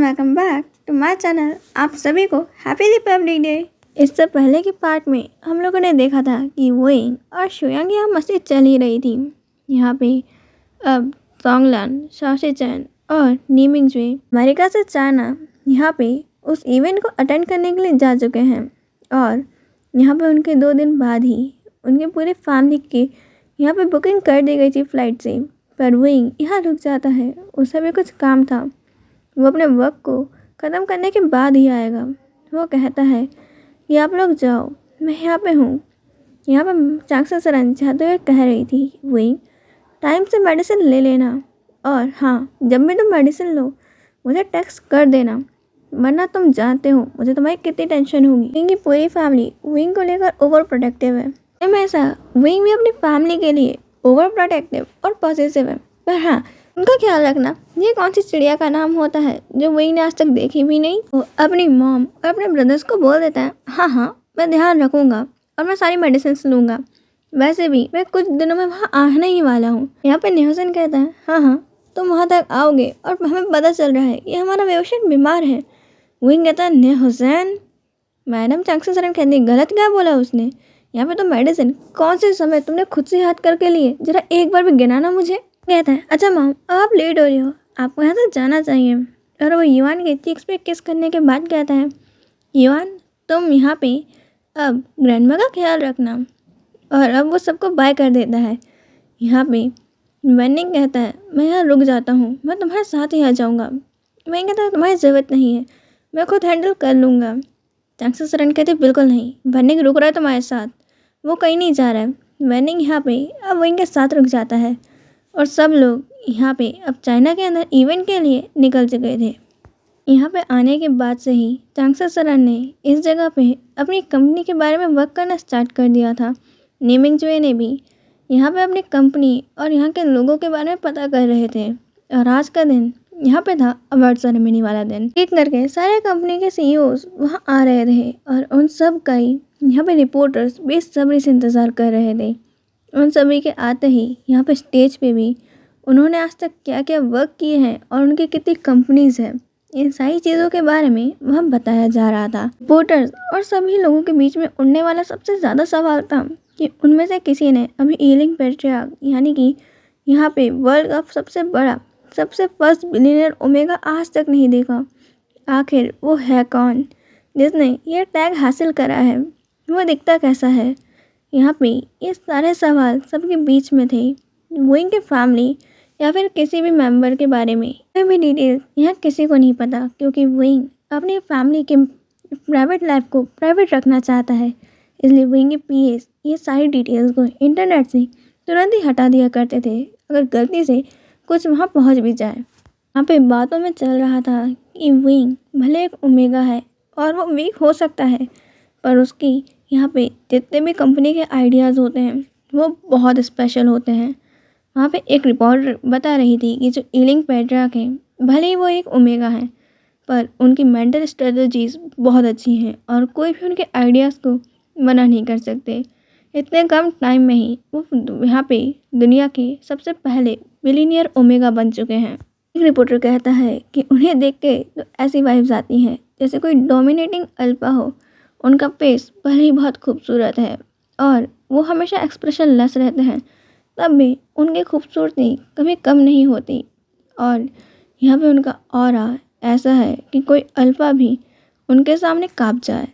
Welcome back to my channel. आप सभी को हैप्पी रिपब्लिक डे। इससे पहले के पार्ट में हम लोगों ने देखा था कि वोइंग और शुयांग यहाँ मस्ती चल ही रही थी। यहाँ पे अब सोंगलान, शाओशी-चैन और नीमिंगज्वे अमेरिका से चाइना यहाँ पे उस इवेंट को अटेंड करने के लिए जा चुके हैं और यहाँ पे उनके 2 दिन बाद ही उनके पूरे फैमिली की यहाँ पे बुकिंग कर दी गई थी फ़्लाइट से। पर वोइंग यहाँ रुक जाता है, उसे भी कुछ काम था। वो अपने वर्क को ख़त्म करने के बाद ही आएगा। वो कहता है कि आप लोग जाओ, मैं यहाँ पे हूँ। यहाँ पे चांगसा सरन जाते हुए कह रही थी, वोइंग टाइम से मेडिसिन ले लेना और हाँ, जब भी तुम मेडिसिन लो मुझे टेक्स्ट कर देना, वरना तुम जानते हो मुझे तुम्हारी कितनी टेंशन होगी। विंग की पूरी फैमिली विंग को लेकर ओवर प्रोटेक्टिव है। ऐसा विंग भी अपनी फैमिली के लिए ओवर प्रोटेक्टिव और पॉजिटिव है। पर हाँ, उनका ख्याल रखना, ये कौन सी चिड़िया का नाम होता है जो विंग ने आज तक देखी भी नहीं। वो अपनी मॉम और अपने ब्रदर्स को बोल देता है, हाँ मैं ध्यान रखूँगा और मैं सारी मेडिसिन लूँगा। वैसे भी मैं कुछ दिनों में वहाँ आने ही वाला हूँ। यहाँ पे नेहोसन कहता है, हाँ तुम वहाँ तक आओगे और हमें पता चल रहा है कि हमारा पेशेंट बीमार है। विंग कहता है, नेहोसन। मैडम चांगसा सरन कहती, गलत क्या बोला उसने? यहाँ पे तो मेडिसिन कौन से समय तुमने खुद से हाथ करके लिए, जरा एक बार भी गिनाना मुझे। कहता है, अच्छा मॉम अब आप लेट हो रही हो, आपको यहाँ से जाना चाहिए। और वो युआन के चीक्स पे किस करने के बाद कहता है, युआन तुम यहाँ पे अब ग्रैंडमा का ख्याल रखना। और अब वो सबको बाय कर देता है। यहाँ पे वेनिंग कहता है, मैं यहाँ रुक जाता हूँ, मैं तुम्हारे साथ ही आ जाऊँगा। मैं कहता है, तुम्हारी ज़रूरत नहीं है, मैं खुद हैंडल कर लूँगा। चांगसा सरन कहते, बिल्कुल नहीं, वेनिंग रुक रहा है तुम्हारे साथ, वो कहीं नहीं जा रहा है। वेनिंग यहाँ पे अब विंग के साथ रुक जाता है और सब लोग यहाँ पे अब चाइना के अंदर इवेंट के लिए निकल चुके थे। यहाँ पे आने के बाद से ही चांगसा सरन ने इस जगह पे अपनी कंपनी के बारे में वर्क करना स्टार्ट कर दिया था। नीमिंगज्वे ने भी यहाँ पे अपनी कंपनी और यहाँ के लोगों के बारे में पता कर रहे थे। और आज का दिन यहाँ पे था अवार्ड सेरेमनी वाला दिन। एक करके सारे कंपनी के सीईओज वहाँ आ रहे थे और उन सब का ही यहाँ पे रिपोर्टर्स बेसब्री से इंतज़ार कर रहे थे। उन सभी के आते ही यहाँ पे स्टेज पे भी उन्होंने आज तक क्या क्या वर्क किए हैं और उनकी कितनी कंपनीज हैं, इन सारी चीज़ों के बारे में वहाँ बताया जा रहा था। रिपोर्टर्स और सभी लोगों के बीच में उड़ने वाला सबसे ज़्यादा सवाल था कि उनमें से किसी ने अभी ईलिंग पैट्रियार्क यानी कि यहाँ पे वर्ल्ड का सबसे बड़ा सबसे फर्स्ट बिलियनर ओमेगा आज तक नहीं देखा। आखिर वो है कौन जिसने ये टैग हासिल करा है, वो दिखता कैसा है। यहाँ पे ये सारे सवाल सबके बीच में थे। विंग के फैमिली या फिर किसी भी मेंबर के बारे में कोई भी डिटेल यहाँ किसी को नहीं पता, क्योंकि विंग अपनी फैमिली के प्राइवेट लाइफ को प्राइवेट रखना चाहता है। इसलिए विंग के पीएस ये सारी डिटेल्स को इंटरनेट से तुरंत ही हटा दिया करते थे अगर गलती से कुछ वहाँ पहुँच भी जाए। यहाँ पे बातों में चल रहा था कि विंग भले एक ओमेगा है और वो वीक हो सकता है, पर उसकी यहाँ पे जितने भी कंपनी के आइडियाज़ होते हैं वो बहुत स्पेशल होते हैं। वहाँ पे एक रिपोर्टर बता रही थी कि जो ईलिंग पैट्रियार्क है, भले ही वो एक ओमेगा है, पर उनकी मेंटल स्ट्रेटजीज बहुत अच्छी हैं और कोई भी उनके आइडियाज़ को मना नहीं कर सकते। इतने कम टाइम में ही वो यहाँ पे दुनिया के सबसे पहले बिलियनियर ओमेगा बन चुके हैं। एक रिपोर्टर कहता है कि उन्हें देख के तो ऐसी वाइब्स आती हैं जैसे कोई डोमिनेटिंग अल्फा हो। उनका फेस भले ही बहुत खूबसूरत है और वो हमेशा एक्सप्रेशन लेस रहते हैं, तब भी उनकी खूबसूरती कभी कम नहीं होती। और यहाँ पे उनका ऑरा ऐसा है कि कोई अल्फा भी उनके सामने कांप जाए।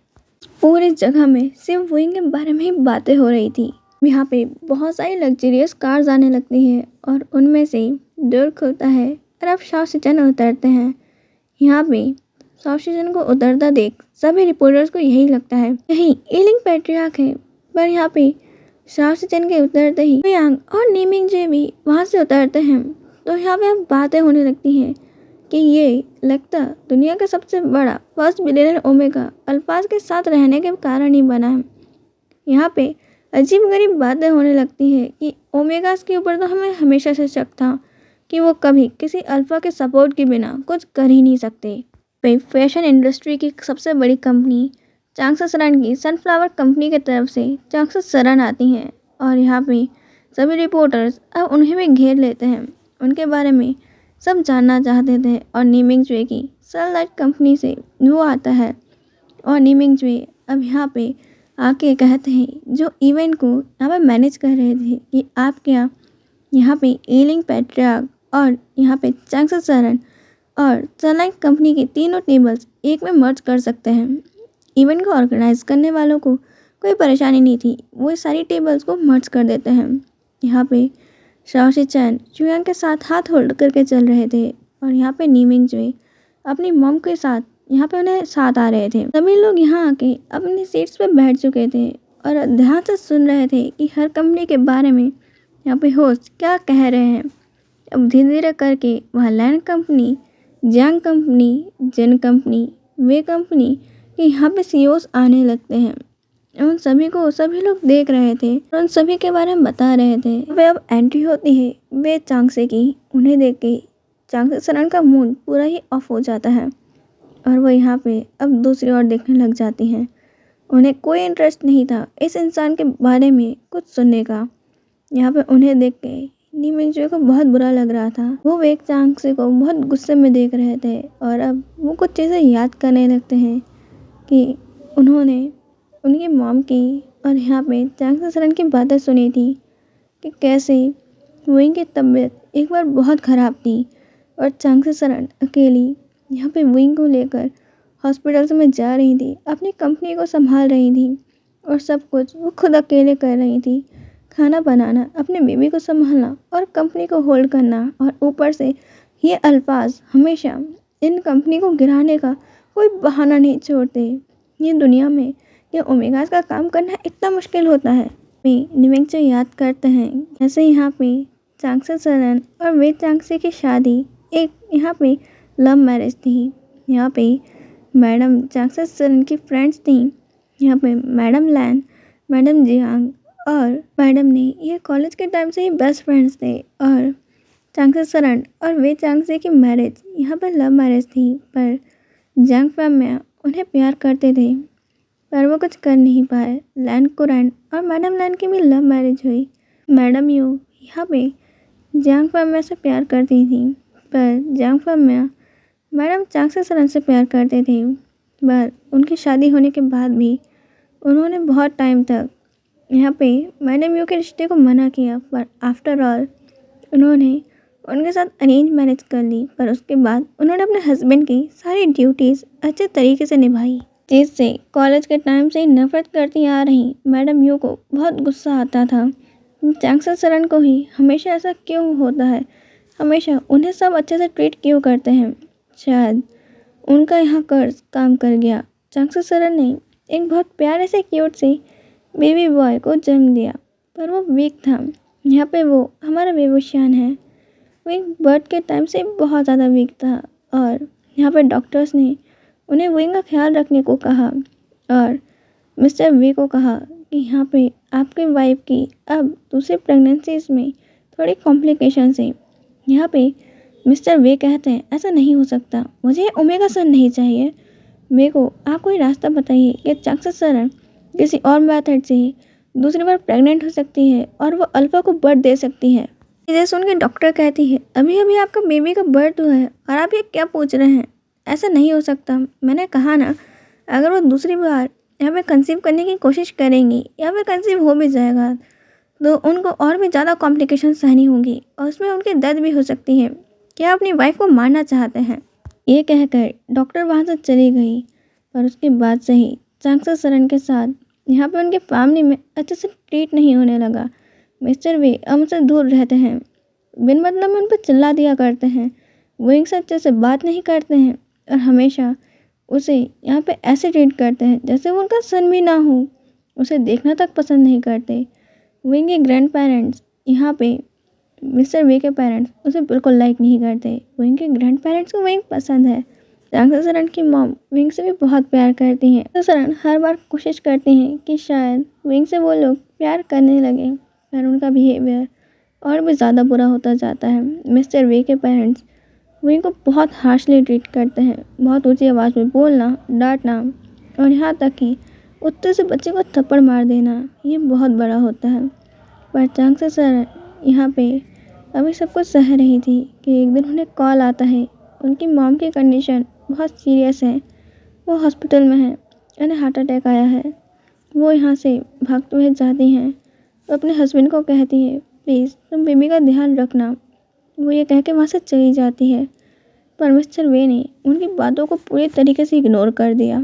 पूरी जगह में सिर्फ विंग के बारे में ही बातें हो रही थी। यहाँ पे बहुत सारी लग्जरियस कार्स आने लगती हैं और उनमें से डोर खुलता है और अब शाओशी-चैन उतरते हैं। यहाँ पे शाओशी-चैन को उतरता देख सभी रिपोर्टर्स को यही लगता है यही ईलिंग पैट्रियार्क है। पर यहाँ पे शाओशी-चैन के उतरते ही यांग और नीमिंगज्वे भी वहाँ से उतरते हैं। तो यहाँ पे अब बातें होने लगती हैं कि ये लगता दुनिया का सबसे बड़ा फर्स्ट बिलियनर ओमेगा अल्फाज के साथ रहने के कारण ही बना है। यहाँ पे अजीब गरीब बातें होने लगती हैं कि ओमेगास के ऊपर तो हमें हमेशा से शक था कि वो कभी किसी अल्फा के सपोर्ट के बिना कुछ कर ही नहीं सकते। फैशन इंडस्ट्री की सबसे बड़ी कंपनी चांगसा सरन की सनफ्लावर कंपनी की तरफ से चांगसा सरन आती हैं और यहाँ पे सभी रिपोर्टर्स अब उन्हें भी घेर लेते हैं। उनके बारे में सब जानना चाहते थे। और नीमिंग जुए की सनलाइट कंपनी से वो आता है और नीमिंग जुए अब यहाँ पे आके कहते हैं जो इवेंट को यहाँ पे मैनेज कर रहे थे कि आप क्या यहाँ पे एलिंग पैट्रियार्क और यहाँ पे चांगसा सरन और सनलाइट कंपनी के तीनों टेबल्स एक में मर्ज कर सकते हैं। इवेंट को ऑर्गेनाइज करने वालों को कोई परेशानी नहीं थी, वो सारी टेबल्स को मर्ज कर देते हैं। यहाँ पे शाओशी चैन चुयांग के साथ हाथ होल्ड करके चल रहे थे और यहाँ पे नीमिंग जुए अपनी मॉम के साथ यहाँ पे उन्हें साथ आ रहे थे। सभी लोग यहाँ आके अपनी सीट्स पे बैठ चुके थे और ध्यान से सुन रहे थे कि हर कंपनी के बारे में यहाँ पे होस्ट क्या कह रहे हैं। अब धीरे धीरे करके वहाँ लैंड कंपनी, जैंग कंपनी, जेन कंपनी, वे कंपनी के यहाँ पे सीईओस आने लगते हैं। उन सभी को सभी लोग देख रहे थे और उन सभी के बारे में बता रहे थे। वे अब एंट्री होती है वे चांगसे की। उन्हें देख के चांगसे सरन का मूड पूरा ही ऑफ हो जाता है और वो यहाँ पे अब दूसरी ओर देखने लग जाती हैं। उन्हें कोई इंटरेस्ट नहीं था इस इंसान के बारे में कुछ सुनने का। यहाँ पे उन्हें देख के नीमिंग जुए को बहुत बुरा लग रहा था। वो वेक चांगसे को बहुत गुस्से में देख रहे थे और अब वो कुछ चीज़ें याद करने लगते हैं कि उन्होंने उनकी मॉम की और यहाँ पे चांगसा सरन की बातें सुनी थी कि कैसे वुइंग की तबीयत एक बार बहुत ख़राब थी और चांगसा सरन अकेली यहाँ पे वुइंग को लेकर हॉस्पिटल में जा रही थी, अपनी कंपनी को संभाल रही थी और सब कुछ वो खुद अकेले कर रही थी। खाना बनाना, अपने बेबी को संभालना और कंपनी को होल्ड करना और ऊपर से ये अल्फाज हमेशा इन कंपनी को गिराने का कोई बहाना नहीं छोड़ते। ये दुनिया में ये ओमेगास का काम करना इतना मुश्किल होता है। नीमिंग जुए याद करते हैं जैसे यहाँ पे चांगसा सरन और वे चांगसे की शादी एक यहाँ पे लव मैरिज थी। यहाँ पे मैडम चांगसा सरन की फ्रेंड्स थी। यहाँ पे मैडम लैन, मैडम जियांग और मैडम ने ये कॉलेज के टाइम से ही बेस्ट फ्रेंड्स थे और चांगसा सरन और वे चांगसे की मैरिज यहाँ पे लव मैरिज थी। पर जंग फैमिली उन्हें प्यार करते थे पर वो कुछ कर नहीं पाए। लैन कुरैन और मैडम लैन की भी लव मैरिज हुई। मैडम यू यहाँ पे जंग फैमिली से प्यार करती थी पर जंग फैमिली मैडम चांगसा सरन से प्यार करते थे। पर उनकी शादी होने के बाद भी उन्होंने बहुत टाइम तक यहाँ पे मैडम यू के रिश्ते को मना किया। पर आफ्टर ऑल उन्होंने उनके साथ अरेंज मैरिज कर ली। पर उसके बाद उन्होंने अपने हस्बैंड की सारी ड्यूटीज़ अच्छे तरीके से निभाई, जिससे कॉलेज के टाइम से ही नफरत करती आ रही मैडम यू को बहुत गुस्सा आता था। चांगसा सरन को ही हमेशा ऐसा क्यों होता है, हमेशा उन्हें सब अच्छे से ट्रीट क्यों करते हैं। शायद उनका यहाँ कर्ज काम कर गया। चांगसा सरन ने एक बहुत प्यारे से क्यूट से बेबी बॉय को जन्म दिया पर वो वीक था। यहाँ पे वो हमारा बेबुशान है, वो एक बर्थ के टाइम से बहुत ज़्यादा वीक था और यहाँ पे डॉक्टर्स ने उन्हें विंग का ख्याल रखने को कहा और मिस्टर वे को कहा कि यहाँ पे आपकी वाइफ की अब दूसरी प्रेगनेंसीज में थोड़ी कॉम्प्लिकेशंस हैं। यहाँ पे मिस्टर वे कहते हैं ऐसा नहीं हो सकता, मुझे ओमेगा सन नहीं चाहिए। मेरे को आप कोई रास्ता बताइए कि चांगसा सरन किसी और मेथड से दूसरी बार प्रेग्नेंट हो सकती है और वो अल्फा को बर्थ दे सकती है। इसे सुन के डॉक्टर कहती है अभी अभी आपका बेबी का बर्थ हुआ है और आप ये क्या पूछ रहे हैं, ऐसा नहीं हो सकता। मैंने कहा ना, अगर वो दूसरी बार यहाँ पे कंसीव करने की कोशिश करेंगी या फिर कंसीव हो भी जाएगा तो उनको और भी ज़्यादा कॉम्प्लिकेशन सहनी होंगी और उसमें उनकी डेथ भी हो सकती है। क्या अपनी वाइफ को मारना चाहते हैं? ये कहकर डॉक्टर वहाँ से चली गई। पर उसके बाद से ही चांगसा सरन के साथ यहाँ पे उनके फैमिली में अच्छे से ट्रीट नहीं होने लगा। मिस्टर वे हमसे दूर रहते हैं, बिन मतलब में उन पर चिल्ला दिया करते हैं, वो एक अच्छे से बात नहीं करते हैं और हमेशा उसे यहाँ पे ऐसे ट्रीट करते हैं जैसे वो उनका सन भी ना हो। उसे देखना तक पसंद नहीं करते। विंग के ग्रैंड पेरेंट्स यहाँ पे मिस्टर वे के पेरेंट्स उसे बिल्कुल लाइक नहीं करते। विंग के ग्रैंड पेरेंट्स को विंग पसंद है। चांगसा सरन की मॉम विंग से भी बहुत प्यार करती हैं। चांगसा सरन हर बार कोशिश करती हैं कि शायद विंग से वो लोग प्यार करने लगे पर उनका बिहेवियर और भी ज़्यादा बुरा होता जाता है। मिस्टर वे के पेरेंट्स विंग को बहुत हार्शली ट्रीट करते हैं, बहुत ऊंची आवाज़ में बोलना, डांटना और यहाँ तक कि उत्ते से बच्चे को थप्पड़ मार देना, ये बहुत बड़ा होता है। पर चांगसा सरन यहाँ पे अभी सब कुछ सह रही थी कि एक दिन उन्हें कॉल आता है। उनकी मॉम की कंडीशन बहुत सीरियस है, वो हॉस्पिटल में है, उन्हें हार्ट अटैक आया है। वो यहाँ से भागते हुए जाती हैं तो अपने हस्बैंड को कहती है, प्लीज़ तुम बेबी का ध्यान रखना। वो ये कह के वहाँ से चली जाती है, पर मिस्टर वे ने उनकी बातों को पूरी तरीके से इग्नोर कर दिया।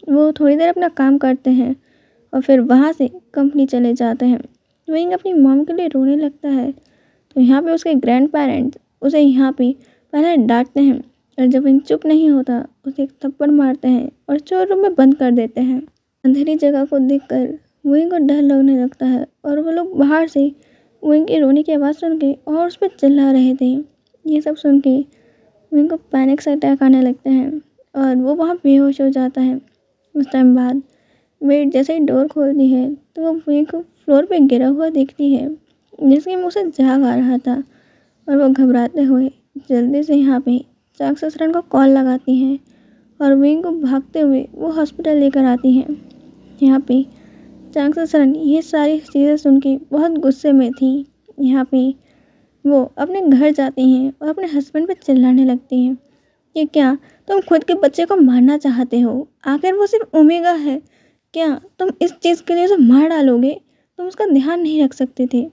वो थोड़ी देर अपना काम करते हैं और फिर वहाँ से कंपनी चले जाते हैं। विंग अपनी मॉम के लिए रोने लगता है तो यहाँ पे उसके ग्रैंड पेरेंट्स उसे यहाँ पे पहले डांटते हैं और जब विंग चुप नहीं होता उसे एक थप्पड़ मारते हैं और स्टोर रूम में बंद कर देते हैं। अंधेरी जगह को देखकर विंग को डर लगने लगता है और वो लोग बाहर से विंग की रोने की आवाज़ सुन के और उस पर चिल्ला रहे थे। ये सब सुन के विंग को पैनिक से अटैक आने लगते हैं और वो वहाँ बेहोश हो जाता है। उस टाइम बाद मेड जैसे ही डोर खोलती है तो वो विंग को फ्लोर पे गिरा हुआ देखती है जिसके मुँह से झाग आ रहा था और वो घबराते हुए जल्दी से यहाँ पे चाक ससुरन को कॉल लगाती हैं और विंग को भागते हुए वो हॉस्पिटल लेकर आती हैं। यहाँ पे चाक ससुरन ये सारी चीज़ें सुन के बहुत गुस्से में थी। यहाँ पे वो अपने घर जाती हैं और अपने हस्बैंड पे चिल्लाने लगती हैं कि क्या तुम खुद के बच्चे को मारना चाहते हो? आखिर वो सिर्फ ओमेगा है, क्या तुम इस चीज़ के लिए उसे मार डालोगे? तुम उसका ध्यान नहीं रख सकते थे।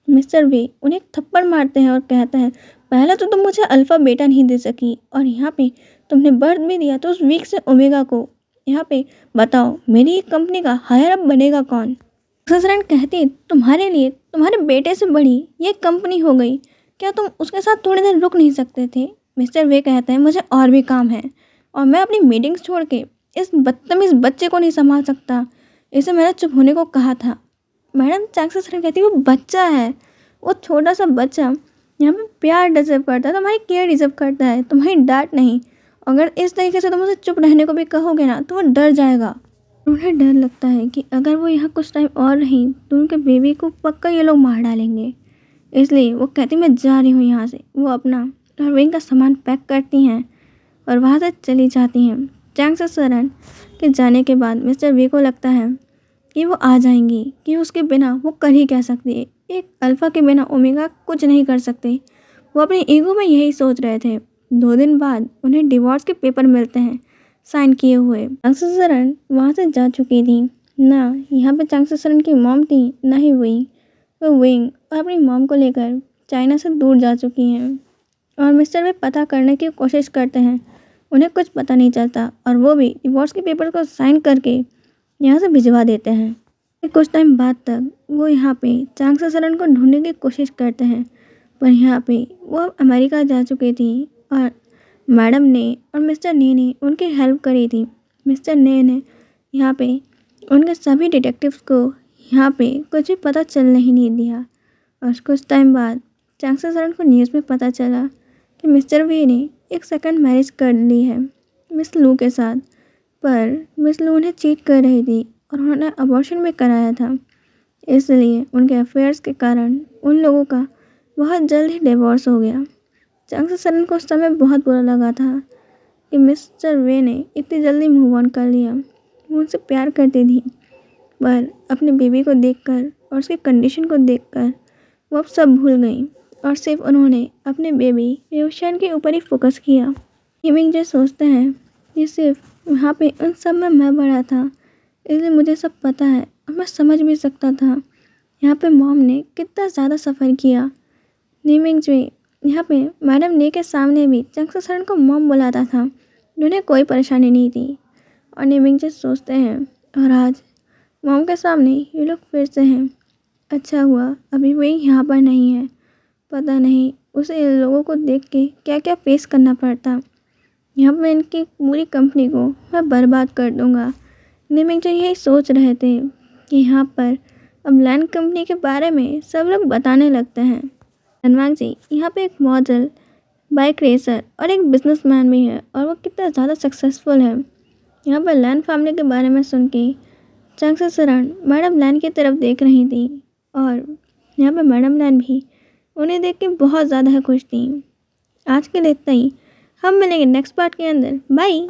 मिस्टर वे उन्हें एक थप्पड़ मारते हैं और कहते हैं, पहले तो तुम मुझे अल्फ़ा बेटा नहीं दे सकी और यहाँ पे तुमने बर्थ भी दिया तो उस वीक से ओमेगा को। यहाँ पे बताओ मेरी कंपनी का हायर अप बनेगा कौन? ससुराल कहती, तुम्हारे लिए तुम्हारे बेटे से बड़ी ये कंपनी हो गई, क्या तुम उसके साथ थोड़ी देर रुक नहीं सकते थे? मिस्टर वे कहते हैं, मुझे और भी काम है और मैं अपनी मीटिंग्स छोड़ के इस बदतमीज़ बच्चे को नहीं संभाल सकता। इसे मैंने चुप होने को कहा था। मैडम ससुराल कहती, वो बच्चा है, वो छोटा सा बच्चा यहाँ पे प्यार डिजर्व करता है, तुम्हारी केयर डिजर्व करता है, तुम्हारी डांट नहीं। अगर इस तरीके से तुम उसे चुप रहने को भी कहोगे ना तो वो डर जाएगा। उन्हें डर लगता है कि अगर वो यहाँ कुछ टाइम और रही तो उनके बेबी को पक्का ये लोग मार डालेंगे। इसलिए वो कहती, मैं जा रही हूँ यहाँ से। वो अपना और विंग का सामान पैक करती हैं और वहाँ से चली जाती हैं। चांग ससुराल के जाने के बाद मिस्टर वी को लगता है कि वो आ जाएंगी, कि उसके बिना वो कर ही क्या सकती है। एक अल्फ़ा के बिना ओमेगा कुछ नहीं कर सकते। वो अपने ईगो में यही सोच रहे थे। 2 दिन बाद उन्हें डिवोर्स के पेपर मिलते हैं साइन किए हुए। चांग ससुराल वहाँ से जा चुकी थी। ना यहाँ पे चांग ससुराल की मॉम थी, ना ही विंग। वो विंग और अपनी मॉम को लेकर चाइना से दूर जा चुकी हैं और मिस्टर वे पता करने की कोशिश करते हैं। उन्हें कुछ पता नहीं चलता और वो भी डिवोर्स के पेपर को साइन करके यहाँ से भिजवा देते हैं। कुछ टाइम बाद तक वो यहाँ पे चांग ससुराल को ढूंढने की कोशिश करते हैं, पर यहाँ पे वो अमेरिका जा चुकी थी और मैडम ने और मिस्टर ने उनकी हेल्प करी थी। मिस्टर ने यहाँ पे उनके सभी डिटेक्टिव्स को यहाँ पे कुछ भी पता चल नहीं दिया और कुछ टाइम बाद चांग ससुराल को न्यूज़ में पता चला कि मिस्टर वे ने एक सेकंड मैरिज कर ली है मिस लू के साथ, पर मिस लू उन्हें चीट कर रही थी और उन्होंने अबॉर्शन भी कराया था। इसलिए उनके अफेयर्स के कारण उन लोगों का बहुत जल्द ही डिवोर्स हो गया। चांग ससुराल को उस समय बहुत बुरा लगा था कि मिस्टर वे ने इतनी जल्दी मूव ऑन कर लिया। वो उनसे प्यार करती थी, पर अपने बेबी को देखकर और उसकी कंडीशन को देखकर वो अब सब भूल गई और सिर्फ उन्होंने अपने बेबी रेवशन के ऊपर ही फोकस किया। हिमिंग जो सोचते हैं कि सिर्फ वहाँ पे उन सब में मैं बड़ा था, इसलिए मुझे सब पता है और मैं समझ भी सकता था यहाँ पे मॉम ने कितना ज़्यादा सफ़र किया। नीमिंग जो यहाँ पे मैडम ने के सामने भी चांग ससुराल को मॉम बुलाता था, उन्हें कोई परेशानी नहीं थी। और नीमिंग जो सोचते हैं और आज मॉम के सामने ये लोग फिर से हैं। अच्छा हुआ अभी वही यहाँ पर नहीं है, पता नहीं उसे इन लोगों को देख के क्या क्या फेस करना पड़ता। यहाँ पर इनकी पूरी कंपनी को मैं बर्बाद कर दूँगा। निमिंग जो यही सोच रहे थे कि यहाँ पर अब लैंड कंपनी के बारे में सब लोग बताने लगते हैं। धनवाग जी यहाँ पे एक मॉडल, बाइक रेसर और एक बिजनेसमैन भी है और वो कितना ज़्यादा सक्सेसफुल है। यहाँ पर लैंड फैमिली के बारे में सुन के चांग ससुराल मैडम लैंड की तरफ देख रही थी और यहाँ पर मैडम लैंड भी उन्हें देख के बहुत ज़्यादा खुश थी। आज के लिए इतना ही, हम मिलेंगे नेक्स्ट पार्ट के अंदर। बाय।